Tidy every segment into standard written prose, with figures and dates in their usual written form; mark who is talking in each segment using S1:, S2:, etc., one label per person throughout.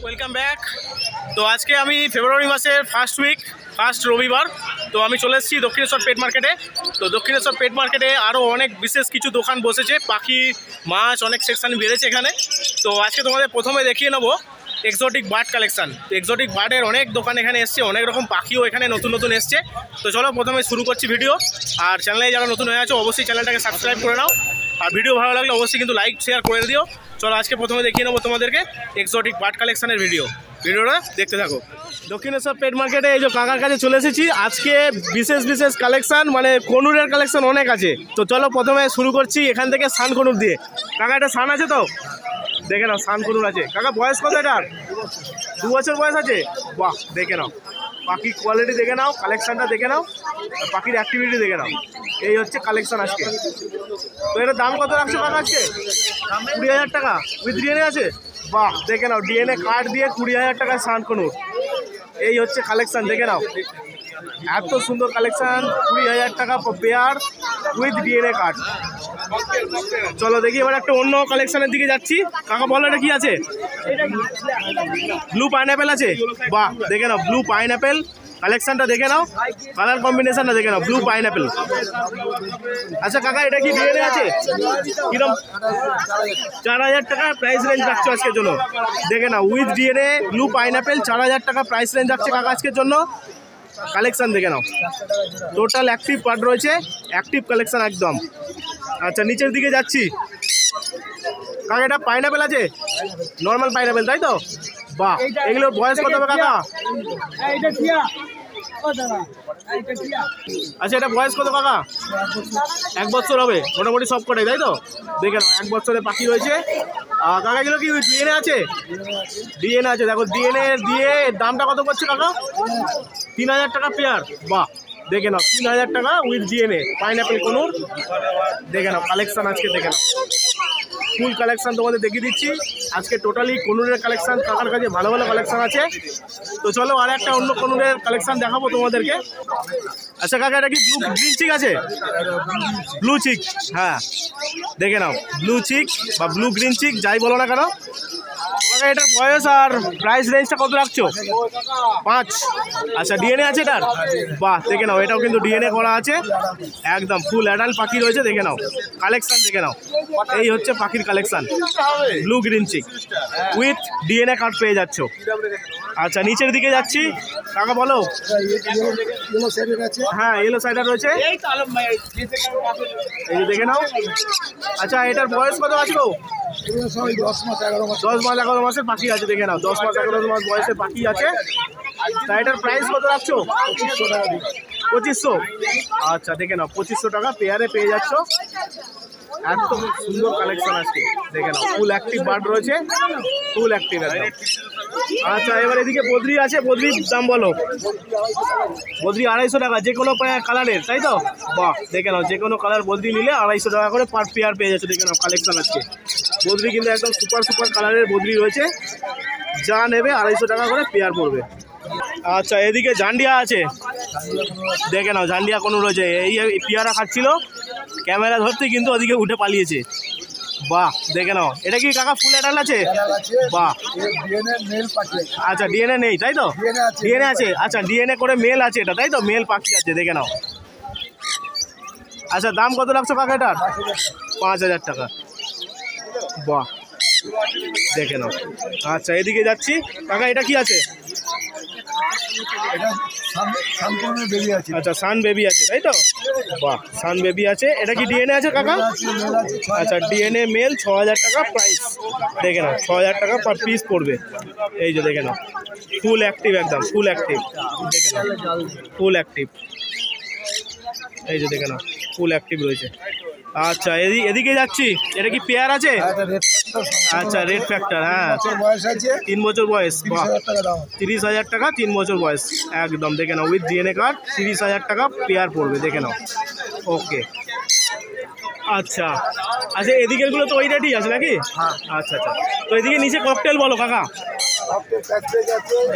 S1: Welcome back. তো আজকে আমি ফেব্রুয়ারি মাসের ফার্স্ট রবিবার। তো আমি চলে এসেছি দক্ষিণেশ্বর পেট মার্কেটে। তো দক্ষিণেশ্বর পেট মার্কেটে আরও অনেক বিশেষ কিছু দোকান বসেছে, পাখি মাছ অনেক সেকশন বেড়েছে এখানে। তো আজকে তোমাদের প্রথমে দেখিয়ে নেবো এক্সোটিক বার্ড কালেকশান। তো এক্সোটিক বার্ডের অনেক দোকান এখানে এসছে, অনেক রকম পাখিও এখানে নতুন নতুন এসছে। তো চলো প্রথমে শুরু করছি ভিডিও। আর চ্যানেলে যারা নতুন হয়ে আছে অবশ্যই চ্যানেলটাকে সাবস্ক্রাইব করে নাও, আর ভিডিও ভালো লাগলে অবশ্যই কিন্তু লাইক শেয়ার করে দিও। চলো আজকে প্রথমে দেখিয়ে নেবো তোমাদেরকে এক্সোটিক বার্ড কালেকশানের ভিডিওটা দেখতে থাকো। দক্ষিণেশ্বর পেট মার্কেটে এই যে কাকার কাছে চলে এসেছি। আজকে বিশেষ কালেকশান, মানে কনুরের কালেকশান অনেক আছে। তো চলো প্রথমে শুরু করছি এখান থেকে সান কনুর দিয়ে। কাকা এটা সান আছে তো দেখে নাও, সান কনুর আছে। কাকা বয়স কত এটার? 2 বছর বয়স আছে। বাহ, দেখে নাও পাখির কোয়ালিটি দেখে নাও, কালেকশানটা দেখে নাও, পাখির অ্যাক্টিভিটি দেখে নাও। এই হচ্ছে কালেকশান আজকে। তো এটার দাম কত রাখছো কাকা আজকে? 20,000 টাকা উইথ ডিএনএ আছে। বাহ, দেখে নাও ডিএনএ কার্ড দিয়ে 20,000 টাকায় সান কনুর। এই হচ্ছে কালেকশান, দেখে নাও এত সুন্দর কালেকশান। 20,000 টাকা পেয়ার উইথ ডিএনএ কার্ড। চলো দেখি এবার একটা অন্য কালেকশানের দিকে যাচ্ছি। কাকা বলো এটা কি আছে? ব্লু পাইনঅ্যাপেল আছে। বাহ, দেখে নাও ব্লু পাইনঅ্যাপেল কালেকশানটা দেখে নাও, কালার কম্বিনেশনটা দেখে নাও, ব্লু পাইনঅ্যাপেল। আচ্ছা কাকা এটা কি ডিএনএ আছে? কিরকম? 4,000 টাকা প্রাইস রেঞ্জ রাখছো আজকের জন্য। দেখে নাও উইথ ডিএনএ ব্লু পাইনঅ্যাপেল 4,000 টাকা প্রাইস রেঞ্জ রাখছে কাকা আজকের জন্য। কালেকশান দেখে নাও, টোটাল অ্যাক্টিভ পার্ট রয়েছে, অ্যাক্টিভ কালেকশান একদম। আচ্ছা নিচের দিকে যাচ্ছি। কাকা এটা পাইনঅ্যাপেল আছে, নর্মাল পাইনঅ্যাপেল তাই তো? বাহ, এগুলোর বয়স কত হবে কাকা? আচ্ছা এটা বয়স কত কাকা? 1 বছর হবে মোটামুটি সব কটাই তাই তো? দেখে নাও 1 বছরের পাখি রয়েছে। কাকা এগুলো কি ডিএনএ আছে? ডিএনএ আছে। দেখো ডিএনএ দিয়ে দামটা কত পড়ছে কাকা? 3,000 টাকা পেয়ার। বাহ, দেখে নাও 3,000 টাকা উইথ ডিএনএ পাইনঅ্যাপেল কনুর। দেখে নাও কালেকশান আজকে, দেখে নাও ফুল কালেকশান তোমাদের দেখিয়ে দিচ্ছি আজকে। টোটালি কনুরের কালেকশান কাকার কাছে ভালো কালেকশান আছে। তো চলো আর একটা অন্য কনুরের কালেকশান দেখাবো তোমাদেরকে। আচ্ছা কাকা এটা কি ব্লু গ্রিন চিক আছে? ব্লু চিক, হ্যাঁ দেখে নাও ব্লু চিক বা ব্লু গ্রিন চিক যাই বলো না কেন। কাকা এটার বয়স আর প্রাইস রেঞ্জটা কত রাখছো? 5। আচ্ছা ডিএনএ আছে এটার? বাহ, দেখে নাও এটাও কিন্তু ডিএনএ করা আছে, একদম ফুল অ্যাডাল্ট পাখি রয়েছে। দেখে নাও কালেকশান, দেখে নাও এই হচ্ছে পাখির collection, blue green cheek with DNA card পেয়ে যাচ্ছ। আচ্ছা নিচের দিকে যাচ্ছি। কাকা বলো। হ্যাঁ ইয়েলো সাইডার রয়েছে, এই দেখে নাও। আচ্ছা এটার বয়স কত আছে গো? 10 মাস 11 মাসের পাখি আছে। দেখে নাও 10 মাস 11 মাস বয়সের পাখি আছে। তা এটার প্রাইস কত রাখছো? 2500। আচ্ছা দেখে নাও 2500 টাকা পেয়ারে পেয়ে যাচ্ছ। এত সুন্দর কালেকশন আছে, দেখে নাও ফুল অ্যাক্টিভ বার্ড রয়েছে, ফুল অ্যাক্টিভ একদম। আচ্ছা এবার এদিকে বদ্রি আছে, বদ্রির দাম বলো। বদ্রি 250 টাকা যে কোনো কালারের তাই তো? বাহ, দেখে নাও যে কোনো কালার বদ্রি নিলে 250 টাকা করে পার পেয়ার পেয়ে যাচ্ছে। দেখে নাও কালেকশন আজকে বদ্রি কিন্তু একদম সুপার কালারের বদ্রি রয়েছে, যা নেবে 250 টাকা করে পেয়ার পড়বে। আচ্ছা এদিকে জান্ডিয়া আছে, দেখে নাও জান্ডিয়া কোনো রয়েছে। এই পেয়ারা খাচ্ছিল, ক্যামেরা ধরতে কিন্তু ওদিকে উঠে পালিয়েছে। বাহ, দেখে নাও এটা কি কাকা ফুল অ্যাডাল্ট আছে? বাহ, আচ্ছা ডিএনএ নেই তাই তো? ডিএনএ আছে। আচ্ছা ডিএনএ করে মেল আছে এটা তাই তো? মেল পাখি আছে, দেখে নাও। আচ্ছা দাম কত রাখছো কাকা এটার? 5,000 টাকা। বাহ, দেখে নাও। আচ্ছা এদিকে যাচ্ছি। কাকা এটা কি আছে? আচ্ছা সান বেবি আছে তাই তো? বাহ, সান বেবি আছে। এটা কি ডিএনএ আছে কাকা? আচ্ছা ডিএনএ মেল 6,000 টাকা প্রাইস। দেখে নাও 6,000 টাকা পার পিস পড়বে। এই যে দেখে নাও ফুল অ্যাক্টিভ, একদম ফুল অ্যাক্টিভ। দেখে নাও ফুল অ্যাক্টিভ, এই যে দেখে নাও ফুল অ্যাক্টিভ রয়েছে। আচ্ছা এদিকে যাচ্ছি। এটা কি পেয়ার আছে? আচ্ছা রেড ফ্যাক্টর, হ্যাঁ 3 বছর বয়স। বাহ, 30,000 টাকা 3 বছর বয়স একদম। দেখে নাও উইথ ডিএনএ কার্ড 30,000 টাকা পেয়ার পড়বে। দেখে নাও ওকে। আচ্ছা আচ্ছা এদিকেরগুলো তো ওই রেটই আছে নাকি? আচ্ছা আচ্ছা। তো এদিকে নিচে ককটেল বলো কাকা।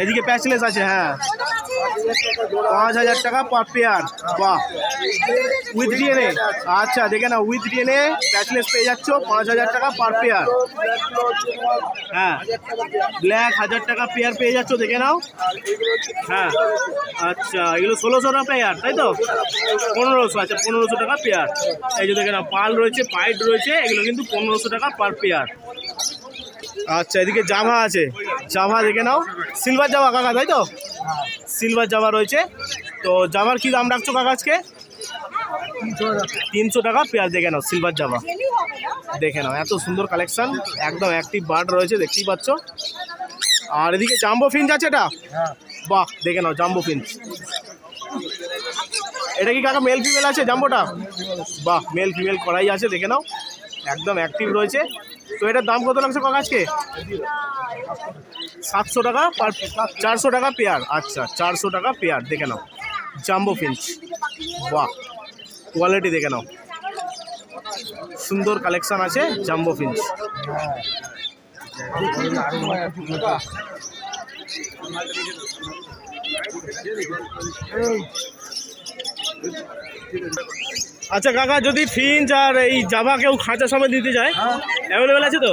S1: এদিকে প্যাচলেস আছে, হ্যাঁ 5000 টাকা পার পেয়ার। বাহ, উইথ ডিএনএ। আচ্ছা দেখে নাও, উইথ ডিএনএ প্যাচলেস পেয়ে যাচ্ছ 5000 টাকা পার পেয়ার। হ্যাঁ, ব্ল্যাক 1000 টাকা পেয়ার পেয়ে যাচ্ছ, দেখে নাও। হ্যাঁ আচ্ছা, এগুলো 1600 টাকা পেয়ার, তাই তো? 1500। আচ্ছা 1500 টাকা পেয়ার। এই যে দেখে নাও, পাল রয়েছে, পাইট রয়েছে, এগুলো কিন্তু 1500 টাকা পার পেয়ার। আচ্ছা এদিকে জাভা আছে, জাভা দেখে নাও, সিলভার জাভা কাকা, তাই তো? সিলভার জাভা রয়েছে। তো জাভার কি দাম রাখছো কাকা আজকে? 300 টাকা পেয়ার। দেখে নাও সিলভার জাভা, দেখে নাও এত সুন্দর কালেকশন, একদম অ্যাক্টিভ বার্ড রয়েছে, দেখতেই পাচ্ছ। আর এদিকে জাম্বো ফিঞ্চ আছে এটা। বাহ, দেখে নাও জাম্বো ফিঞ্চ। এটা কি কাকা মেল ফিমেল আছে জাম্বোটা? বাহ, মেল ফিমেল করাই আছে, দেখে নাও একদম অ্যাক্টিভ রয়েছে। তো এটার দাম কত লাগছে কাকা আজকে? 700 টাকা পার, 400 টাকা পেয়ার। আচ্ছা 400 টাকা পেয়ার, দেখে নাও জাম্বো ফিঞ্চ। বাহ, কোয়ালিটি দেখে নাও, সুন্দর কালেকশন আছে জাম্বো ফিঞ্চ। আচ্ছা কাকা, যদি ফিঞ্চ আর এই জাভা কেউ খাঁচা সময় দিতে যায়, অ্যাভেলেবেল আছে তো?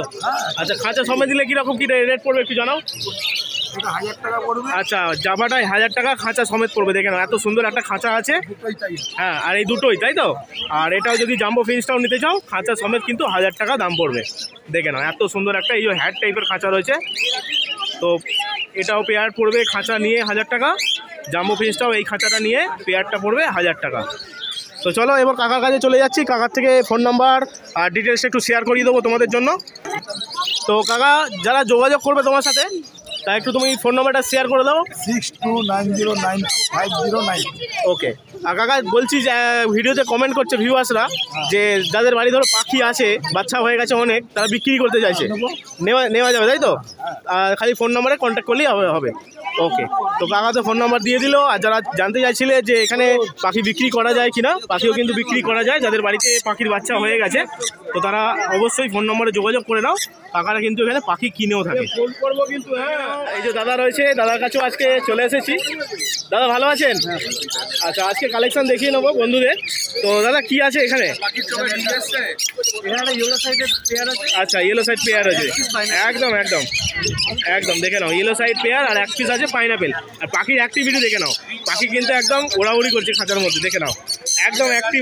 S1: আচ্ছা খাঁচা সময় দিলে কীরকম কী রেট পড়বে একটু জানাও।
S2: 1000 টাকা পড়বে।
S1: আচ্ছা জাভাটাই 1000 টাকা খাঁচা সমেত পড়বে, দেখে নাও এত সুন্দর একটা খাঁচা আছে। হ্যাঁ, আর এই দুটোই, তাই তো? আর এটাও যদি জাম্বো ফিঞ্চটাও নিতে চাও খাঁচা সমেত কিন্তু 1000 টাকা দাম পড়বে। দেখে নাও এত সুন্দর একটা এই হ্যাট টাইপের খাঁচা রয়েছে। তো এটাও পেয়ার পড়বে খাঁচা নিয়ে 1000 টাকা, জাম্বো ফিঞ্চটাও এই খাঁচাটা নিয়ে পেয়ারটা পড়বে 1000 টাকা। তো চলো এবার কাকার কাছে চলে যাচ্ছি, কাকার থেকে ফোন নাম্বার আর ডিটেলস একটু শেয়ার করিয়ে দেবো তোমাদের জন্য। তো কাকা যারা যোগাযোগ করবে তোমার সাথে, তা একটু তুমি ফোন নাম্বারটা শেয়ার করে দাও।
S2: 6290925009।
S1: ওকে। আর কাকা বলছি যে ভিডিওতে কমেন্ট করছে ভিউয়ার্সরা যে যাদের বাড়ি ধরো পাখি আছে, বাচ্চা হয়ে গেছে অনেক, তারা বিক্রি করতে চাইছে, নেওয়া যাবে তাই তো? আর খালি ফোন নাম্বারে কন্ট্যাক্ট করলেই হবে। ওকে, তো কাকা তো ফোন নাম্বার দিয়ে দিল। আর যারা জানতে চাইছিলে যে এখানে পাখি বিক্রি করা যায় কিনা, পাখিও কিন্তু বিক্রি করা যায়, যাদের বাড়িতে পাখির বাচ্চা হয়ে গেছে তো তারা অবশ্যই ফোন নম্বরে যোগাযোগ করে নাও। কাকারা কিন্তু এখানে পাখি কিনেও থাকে। ফোন করবো কিন্তু। হ্যাঁ, এই যে দাদা রয়েছে, দাদার কাছেও আজকে চলে এসেছি। দাদা ভালো আছেন? আচ্ছা আজকে কালেকশন দেখিয়ে নেবো বন্ধুদের। তো দাদা কি আছে এখানে? আচ্ছা ইয়েলো সাইড পেয়ার আছে, একদম একদম একদম দেখে নাও ইয়েলো সাইড পেয়ার, আর এক পিস আছে পাইনাপেল। আর পাখির অ্যাক্টিভিটি দেখে নাও, পাখি কিন্তু একদম ওড়াউড়ি করছে খাঁচার মধ্যে, দেখে নাও একদম অ্যাক্টিভ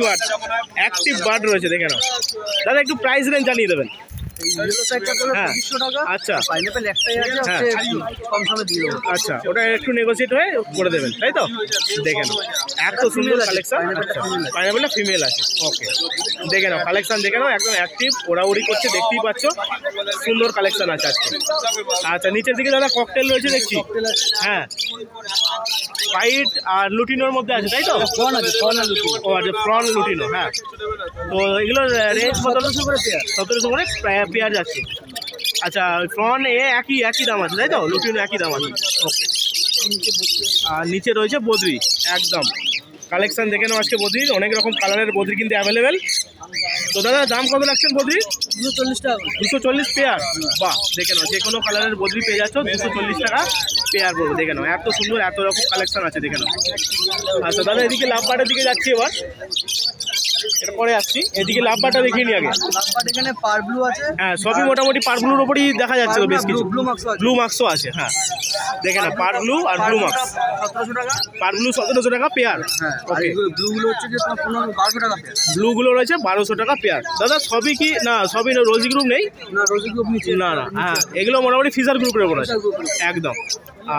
S1: বার্ড রয়েছে, দেখে নাও। দাদা একটু প্রাইস রেঞ্জ জানিয়ে দেবেন। হ্যাঁ আচ্ছা, আচ্ছা ওটা একটু নেগোসিয়েট হয়ে করে দেবেন, তাই তো? দেখে নাও এত সুন্দর কালেকশন। আচ্ছা পাইনাপেলটা ফিমেল আছে। ওকে, দেখে নাও কালেকশন, দেখে নাও একদম অ্যাক্টিভ ওড়াউড়ি করছে, দেখতেই পাচ্ছ সুন্দর কালেকশন আছে আজকে। আচ্ছা নিচের দিকে দাদা ককটেল রয়েছে দেখছি। হ্যাঁ, হোয়াইট আর লুটিনোর মধ্যে আছে, তাই তো? ও আচ্ছা, ফ্রন লুটিনো। হ্যাঁ, তো এগুলোর রেঞ্জ 1700 করে পেয়ার, 1700 করে পেয়ার যাচ্ছে। আচ্ছা ফ্রন একই দাম আছে, তাই তো? লুটিনো একই দাম আছে। ওকে, আর নিচে রয়েছে বদ্রি, একদম কালেকশন দেখে নাও আজকে বদ্রির, অনেক রকম কালারের বদ্রি কিন্তু অ্যাভেলেবেল। তো দাদা দাম কত রাখছেন বদ্রি?
S2: 240 টাকা।
S1: 240 পেয়ার। বাহ, দেখে নাও যে কোনো কালারের বদ্রি পেয়ে যাচ্ছ 240 টাকা পেয়ার পড়বে, দেখে নাও এত সুন্দর এত রকম কালেকশন আছে, দেখে নাও। আচ্ছা দাদা এদিকে লাভবার্ডের দিকে যাচ্ছি এবার, এটা পরে আসছি। এদিকে লাভবার্ডটা দেখিয়ে নি আগে।
S2: এখানে পার ব্লু আছে।
S1: হ্যাঁ সবই মোটামুটি পার ব্লুর ওপরই দেখা যাচ্ছে তো বেশ কিছু। ব্লু মার্কসও আছে। হ্যাঁ দেখে না, পার ব্লু আর ব্লু মার্কস
S2: 1700 টাকা।
S1: পার ব্লু 1700 টাকা পেয়ার। ওকে,
S2: ব্লুগুলো হচ্ছে যে 1200 টাকা পেয়ার।
S1: ব্লুগুলো রয়েছে 1200 টাকা পেয়ার। দাদা সবই কি না, সবই রোজি গ্রুপ নেই?
S2: না রোজি গ্রুপ নিচে।
S1: না না, হ্যাঁ এগুলো মোটামুটি ফিশার গ্রুপের ওপর আছে একদম।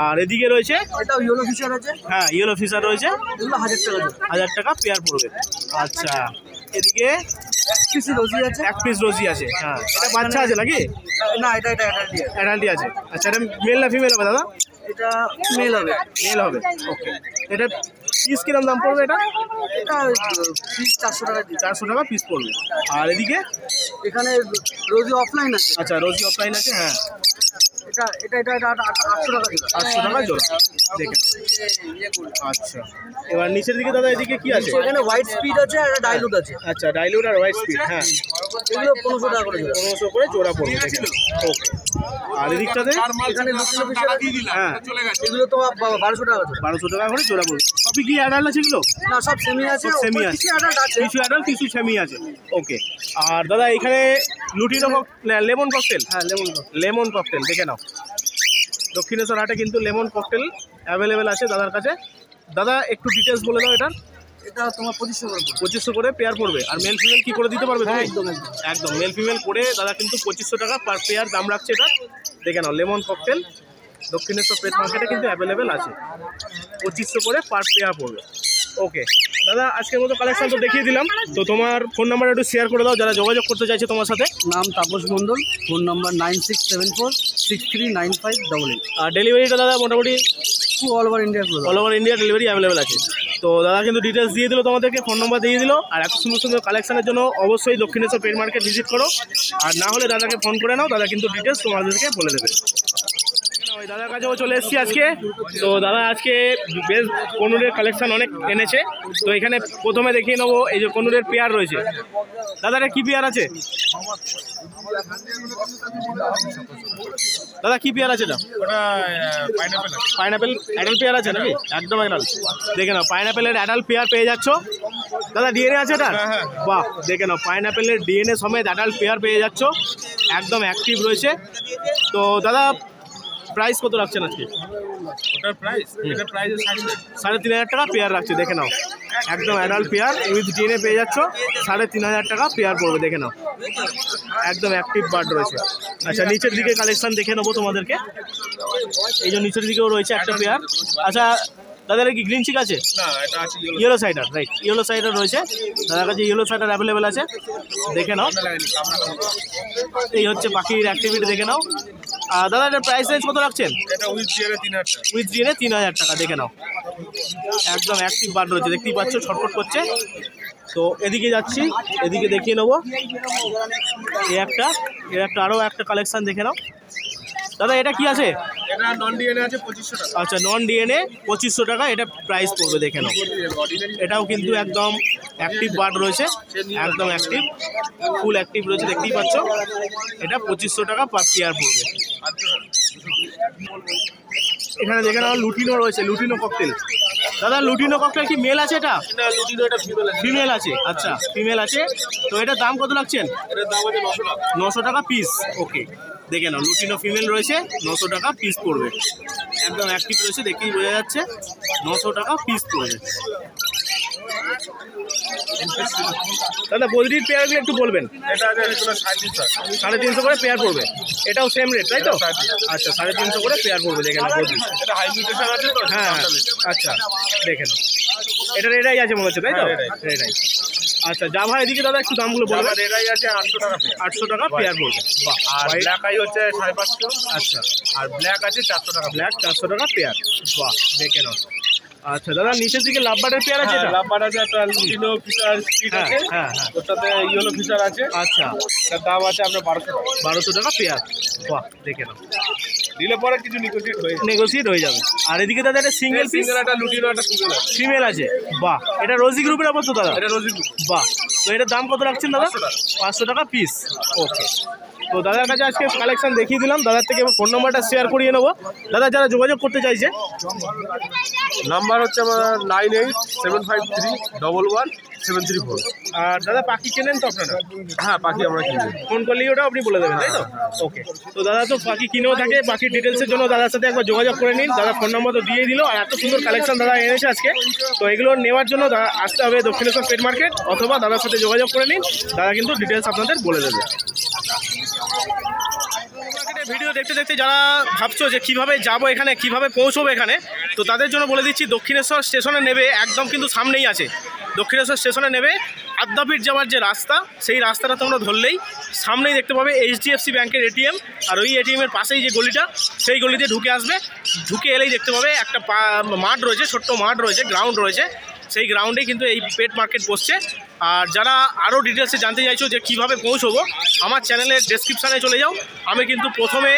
S1: আর এদিকে রয়েছে,
S2: এটাও ইয়েলো ফিশার আছে।
S1: হ্যাঁ ইয়েলো ফিশার রয়েছে,
S2: এগুলো 1000 টাকা।
S1: 1000 টাকা পেয়ার পড়বে। আচ্ছা এদিকে
S2: এক পিস রোজি আছে।
S1: এক পিস রোজি আছে। হ্যাঁ, এটা বাচ্চা আছে নাকি?
S2: না এটা
S1: অ্যাডাল্টি আছে। আচ্ছা এটা মেল না ফিমেল হবে দাদা?
S2: এটা মেল হবে।
S1: মেল হবে। ওকে, এটা পিস কিরম দাম পড়বে? এটা
S2: পিস 400 টাকা।
S1: 400 টাকা পিস পড়বে। আর এদিকে
S2: এখানে রোজি অফলাইন আছে।
S1: আচ্ছা রোজি অফলাইন আছে। হ্যাঁ
S2: এটা এটা এটা এটা 800 টাকা জোড়া।
S1: 800 টাকা জোড়া দেখেন। আচ্ছা, এবার নিচের দিকে দাদা এদিকে কি আছে?
S2: এখানে হোয়াইট স্পিড আছে আর ডাইলুট আছে।
S1: আচ্ছা, ডাইলুট আর হোয়াইট স্পিড, হ্যাঁ
S2: এগুলো 1500 টাকা করে জোড়া।
S1: 1500 করে জোড়া পড়বে দেখেন। ওকে, আর এদিকটাতে
S2: এখানে লুটিনো ফিশার আছে,
S1: হ্যাঁ
S2: এগুলো তো 1200 টাকা জোড়া।
S1: 1200 টাকা করে জোড়া পড়বে। সবই কি অ্যাডাল্ট আছে এগুলো?
S2: না, সব সেমি আছে,
S1: সব semi
S2: ওপর
S1: আছে।
S2: কিছু অ্যাডাল্ট আছে।
S1: কিছু অ্যাডাল্ট কিছু সেমি আছে। ওকে, আর দাদা এখানে লুটিনো লেমন ককটেল,
S2: হ্যাঁ,
S1: লেমন ককটেল দেখে নাও। দক্ষিণেশ্বর হাটে কিন্তু লেমন ককটেল অ্যাভেলেবেল আছে দাদার কাছে। দাদা একটু ডিটেলস বলে দাও।
S2: এটা তোমার 2500 করে পড়বে।
S1: 2500 করে পেয়ার পড়বে। আর মেল ফিমেল কি করে দিতে পারবে তুমি?
S2: হ্যাঁ, একদম একদম।
S1: একদম মেল ফিমেল করে দাদা কিন্তু 2500 টাকা পার পেয়ার দাম রাখছে এটা। দেখে নাও, লেমন ককটেল দক্ষিণেশ্বর পেট মার্কেটে কিন্তু অ্যাভেলেবেল আছে। 2500 করে পার পেয়ার পড়বে। ওকে দাদা, আজকের মতো কালেকশন তো দেখিয়ে দিলাম। তো তোমার ফোন নাম্বার একটু শেয়ার করে দাও যারা যোগাযোগ করতে চাইছে তোমার সাথে।
S2: নাম তাপস মণ্ডল, ফোন নাম্বার 9674639588।
S1: আর ডেলিভারিটা দাদা মোটামুটি
S2: অল ওভার ইন্ডিয়া করে
S1: all over India delivery available আছে। তো দাদা কিন্তু ডিটেলস দিয়ে দিল তোমাদেরকে, ফোন নাম্বার দিয়ে দিল। আর এত সুন্দর সুন্দর কালেকশনের জন্য অবশ্যই দক্ষিণেশ্বর পেট মার্কেট ভিজিট করো। আর না হলে দাদাকে ফোন করে নাও, দাদা কিন্তু ডিটেলস তোমাদেরকে বলে দেবে। ওই দাদার কাছেও চলে এসেছি আজকে। তো দাদা আজকে বেশ কনুরের কালেকশন অনেক এনেছে। তো এখানে প্রথমে দেখিয়ে নেবো, এই যে কনুরের পেয়ার রয়েছে। দাদাটা কি পেয়ার আছে? দাদা কি পেয়ার আছে? এটা পাইনাপেল অ্যাডাল্ট পেয়ার আছে নাকি? একদম অ্যাডাল্ট। দেখে নাও, পাইনাপেলের অ্যাডাল্ট পেয়ার পেয়ে যাচ্ছ। দাদা ডিএনএ আছে এটা? বাহ, দেখে নাও, পাইনাপেলের ডিএনএ সমেত অ্যাডাল্ট পেয়ার পেয়ে যাচ্ছ। একদম অ্যাক্টিভ রয়েছে। তো দাদা প্রাইস কত রাখছেন আজকে?
S3: ওটার প্রাইস, এটার প্রাইস
S1: 3500 টাকা পেয়ার রাখছে। দেখে নাও, একদম অ্যাডাল্ট পেয়ার উইথ ডিএনএ পেয়ে যাচ্ছ। 3500 টাকা পেয়ার পড়বে। দেখে নাও, একদম অ্যাক্টিভ বার্ড রয়েছে। আচ্ছা, নিচের দিকে কালেকশন দেখে নেবো তোমাদেরকে। এই যে নিচের দিকেও রয়েছে একটা পেয়ার। আচ্ছা দাদার কি গ্রিন চিক আছে?
S3: না, এটা আছে
S1: yellow cider, right, yellow cider রয়েছে দাদার কাছে। ইয়েলো সাইডার অ্যাভেলেবেল আছে, দেখে নাও। এই হচ্ছে পাখির অ্যাক্টিভিটি, দেখে নাও। আর দাদা এটার প্রাইস রেঞ্জ কত রাখছেন?
S3: এটা উইথ জিয়ারে 3000 টাকা।
S1: উইথ জিএনএ 3000 টাকা। দেখে নাও, একদম অ্যাক্টিভ বার্ড রয়েছে, দেখতেই পাচ্ছ ছটফট করছে। তো এদিকে যাচ্ছি, এদিকে দেখিয়ে নেবো। এই একটা আরও একটা কালেকশন দেখে নাও। দাদা এটা কি আছে?
S3: এটা নন ডিএনএ আছে 2500 টাকা।
S1: আচ্ছা, নন ডিএনএ 2500 টাকা এটা প্রাইস পড়বে। দেখে নাও, এটাও কিন্তু একদম অ্যাক্টিভ বার্ড রয়েছে, একদম অ্যাক্টিভ, ফুল অ্যাক্টিভ রয়েছে, দেখতেই পাচ্ছ। এটা 2500 টাকা পার পেয়ার পড়বে। এখানে দেখে নাও লুটিনো রয়েছে, লুটিনো ককটেল। দাদা লুটিনো ককটেল কি মেল আছে? এটা
S3: না, লুটিনো এটা ফিমেল আছে।
S1: ফিমেল আছে। আচ্ছা, ফিমেল আছে। তো এটার দাম কত রাখছেন?
S3: এটার দাম আছে 900 টাকা।
S1: 900 টাকা পিস। ওকে, দেখে নাও, লুটিনো ফিমেল রয়েছে, 900 টাকা পিস পড়বে। একদম অ্যাক্টিভ রয়েছে, দেখেই বোঝা যাচ্ছে। 900 টাকা পিস পড়বে। দাদা বদ্রির পেয়ারগুলো একটু বলবেন।
S3: এটা আছে এগুলো 350 টাকা।
S1: 350 করে পেয়ার পড়বে। এটাও সেম রেট তাই তো? আচ্ছা, 350 করে পেয়ার পড়বে। দেখে নাও বদ্রি।
S3: এটা হাইব্রিডেশন আছে তো,
S1: হ্যাঁ
S3: দামটা বেশি।
S1: আচ্ছা, দেখে নাও, এটার এটাই আছে মনে হচ্ছে তাই তো?
S3: হ্যাঁ, এটাই।
S1: এটাই। আচ্ছা, জাভা এদিকে দাদা একটু দামগুলো বলবেন।
S3: আমার এটাই আছে 800 টাকা পেয়ার।
S1: 800 টাকা পেয়ার পড়বে। বাহ,
S3: আর
S1: white-
S3: ব্ল্যাক আই হচ্ছে 550।
S1: আচ্ছা,
S3: আর ব্ল্যাক আছে 400 টাকা।
S1: ব্ল্যাক 400 টাকা পেয়ার। বাহ, দেখে নাও। আচ্ছা দাদা, নিচের দিকে লাভবার্ডের পেয়ার আছে এটা?
S3: লাম্বার আছে, একটা লুটিনো ফিশার স্ট্রিট
S1: হ্যাঁ
S3: আছে,
S1: হ্যাঁ হ্যাঁ।
S3: ওর সাথে ইয়েলো ফিশার আছে।
S1: আচ্ছা,
S3: তার দাম আছে আপনার 1200 টাকা।
S1: 1200 টাকা পেয়ার। বাহ, দেখে নাও,
S3: দিলে পরে কিছু নেগোশিয়েট হয়ে যাবে।
S1: নেগোসিয়েট হয়ে যাবে। আর এদিকে দাদা এটা সিঙ্গেল পিস
S3: সিঙ্গেল একটা লুটিনো একটা ফিমেল আছে।
S1: ফিমেল আছে। বাহ, এটা রোজি গ্রুপের আবার তো দাদা?
S3: এটা রোজি গ্রুপ।
S1: বাহ, তো এটার দাম কত রাখছেন দাদা?
S3: 500 টাকা।
S1: 500 টাকা পিস। ওকে, তো দাদার কাছে আজকে কালেকশন দেখিয়ে দিলাম। দাদার থেকে ফোন নাম্বারটা শেয়ার করিয়ে নেবো। দাদা যারা যোগাযোগ করতে চাইছে,
S3: নাম্বার হচ্ছে আমার 9875311734।
S1: আর দাদা পাখি কেনেন তো আপনারা?
S3: হ্যাঁ, পাখি আমরা কিনি।
S1: ফোন করলেই ওটা আপনি বলে দেবেন তাই তো? ওকে, তো দাদা তো পাখি কিনেও থাকে। পাখির ডিটেলসের জন্য দাদার সাথে একবার যোগাযোগ করে নিন। দাদা ফোন নম্বর তো দিয়ে দিল। আর এত সুন্দর কালেকশন দাদা এনেছে আজকে। তো এগুলো নেওয়ার জন্য আসতে হবে দক্ষিণেশ্বর পেট মার্কেট, অথবা দাদার সাথে যোগাযোগ করে নিন। দাদা কিন্তু ডিটেলস আপনাদের বলে দেবে। ভিডিও দেখতে দেখতে যারা ভাবছো যে কিভাবে যাব এখানে, কিভাবে পৌঁছবো এখানে, তো তাদের জন্য বলে দিচ্ছি দক্ষিণেশ্বর স্টেশনে নেবে একদম কিন্তু সামনেই আছে। দক্ষিণেশ্বর স্টেশনে নেবে আদ্যাপীঠ যাওয়ার যে রাস্তা, সেই রাস্তাটা তোমরা ধরলেই সামনেই দেখতে পাবে এইচডিএফসি ব্যাংকের এটিএম। আর ওই এটিএমের পাশেই যে গলিটা, সেই গলিতে ঢুকে আসবে। ঢুকে এলেই দেখতে পাবে একটা মাঠ রয়েছে, ছোট্ট মাঠ রয়েছে, গ্রাউন্ড রয়েছে। সেই গ্রাউন্ডে কিন্তু এই পেট মার্কেট বসছে। আর যারা আরও ডিটেলসে জানতে চাইছো যে কিভাবে পৌঁছবো, আমার চ্যানেলের ডেসক্রিপশানে চলে যাও। আমি কিন্তু প্রথমে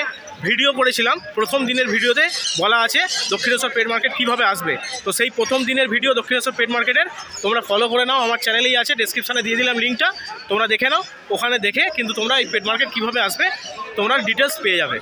S1: ভিডিও করেছিলাম, প্রথম দিনের ভিডিওতে বলা আছে দক্ষিণেশ্বর পেট মার্কেট কীভাবে আসবে। তো সেই প্রথম দিনের ভিডিও দক্ষিণেশ্বর পেট মার্কেটের তোমরা ফলো করে নাও, আমার চ্যানেলেই আছে, ডেসক্রিপশানে দিয়ে দিলাম লিঙ্কটা, তোমরা দেখে নাও। ওখানে দেখে কিন্তু তোমরা এই পেট মার্কেট কীভাবে আসবে তোমরা ডিটেলস পেয়ে যাবে।